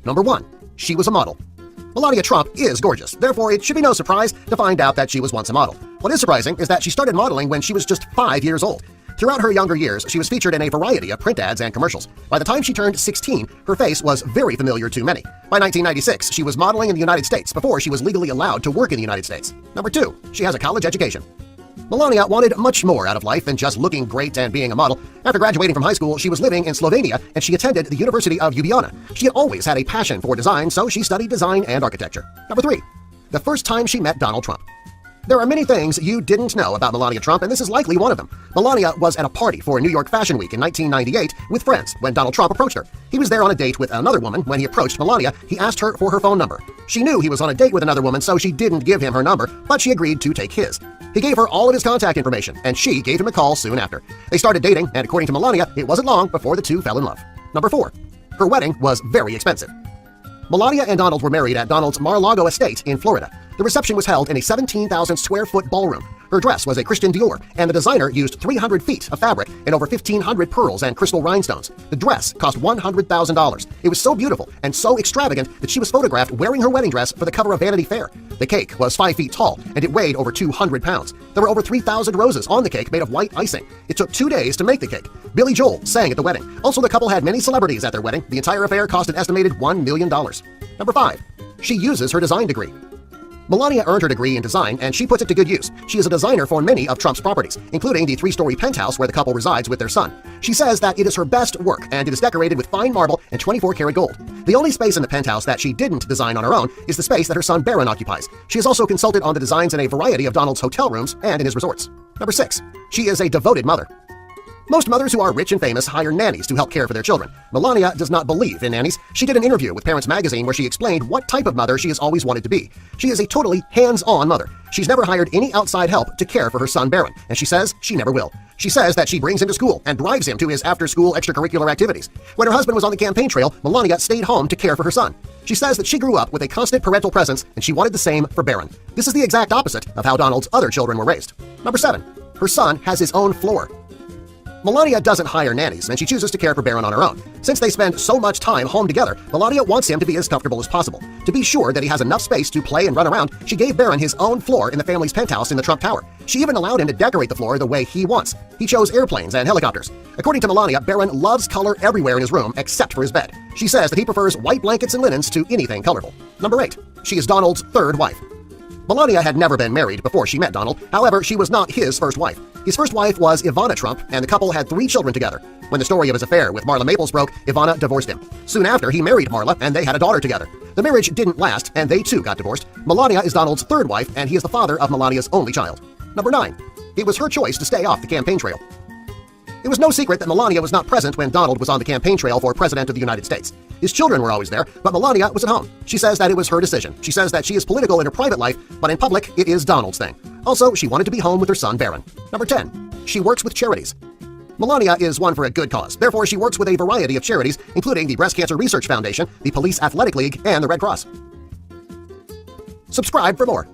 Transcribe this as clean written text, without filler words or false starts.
Number 1. She was a model. Melania Trump is gorgeous, therefore it should be no surprise to find out that she was once a model. What is surprising is that she started modeling when she was just 5 years old. Throughout her younger years, she was featured in a variety of print ads and commercials. By the time she turned 16, her face was very familiar to many. By 1996, she was modeling in the United States before she was legally allowed to work in the United States. Number 2. She has a college education. Melania wanted much more out of life than just looking great and being a model. After graduating from high school, she was living in Slovenia and she attended the University of Ljubljana. She had always had a passion for design, so she studied design and architecture. Number 3. The first time she met Donald Trump. There are many things you didn't know about Melania Trump, and this is likely one of them. Melania was at a party for New York Fashion Week in 1998 with friends when Donald Trump approached her. He was there on a date with another woman. When he approached Melania, he asked her for her phone number. She knew he was on a date with another woman, so she didn't give him her number, but she agreed to take his. He gave her all of his contact information, and she gave him a call soon after. They started dating, and according to Melania, it wasn't long before the two fell in love. Number 4. Her wedding was very expensive. Melania and Donald were married at Donald's Mar-a-Lago estate in Florida. The reception was held in a 17,000-square-foot ballroom. Her dress was a Christian Dior, and the designer used 300 feet of fabric and over 1,500 pearls and crystal rhinestones. The dress cost $100,000. It was so beautiful and so extravagant that she was photographed wearing her wedding dress for the cover of Vanity Fair. The cake was 5 feet tall, and it weighed over 200 pounds. There were over 3,000 roses on the cake made of white icing. It took 2 days to make the cake. Billy Joel sang at the wedding. Also, the couple had many celebrities at their wedding. The entire affair cost an estimated $1 million. Number 5. She uses her design degree. Melania earned her degree in design, and she puts it to good use. She is a designer for many of Trump's properties, including the 3-story penthouse where the couple resides with their son. She says that it is her best work, and it is decorated with fine marble and 24-karat gold. The only space in the penthouse that she didn't design on her own is the space that her son Barron occupies. She has also consulted on the designs in a variety of Donald's hotel rooms and in his resorts. Number 6. She is a devoted mother. Most mothers who are rich and famous hire nannies to help care for their children. Melania does not believe in nannies. She did an interview with Parents Magazine where she explained what type of mother she has always wanted to be. She is a totally hands-on mother. She's never hired any outside help to care for her son Barron, and she says she never will. She says that she brings him to school and drives him to his after-school extracurricular activities. When her husband was on the campaign trail, Melania stayed home to care for her son. She says that she grew up with a constant parental presence, and she wanted the same for Barron. This is the exact opposite of how Donald's other children were raised. Number 7. Her son has his own floor. Melania doesn't hire nannies, and she chooses to care for Barron on her own. Since they spend so much time home together, Melania wants him to be as comfortable as possible. To be sure that he has enough space to play and run around, she gave Barron his own floor in the family's penthouse in the Trump Tower. She even allowed him to decorate the floor the way he wants. He chose airplanes and helicopters. According to Melania, Barron loves color everywhere in his room except for his bed. She says that he prefers white blankets and linens to anything colorful. Number 8. She is Donald's third wife. Melania had never been married before she met Donald. However, she was not his first wife. His first wife was Ivana Trump, and the couple had 3 children together. When the story of his affair with Marla Maples broke, Ivana divorced him. Soon after, he married Marla, and they had a daughter together. The marriage didn't last, and they too got divorced. Melania is Donald's third wife, and he is the father of Melania's only child. Number 9. It was her choice to stay off the campaign trail. It was no secret that Melania was not present when Donald was on the campaign trail for President of the United States. His children were always there, but Melania was at home. She says that it was her decision. She says that she is political in her private life, but in public, it is Donald's thing. Also, she wanted to be home with her son Barron. Number 10. She works with charities. Melania is one for a good cause. Therefore, she works with a variety of charities, including the Breast Cancer Research Foundation, the Police Athletic League, and the Red Cross. Subscribe for more.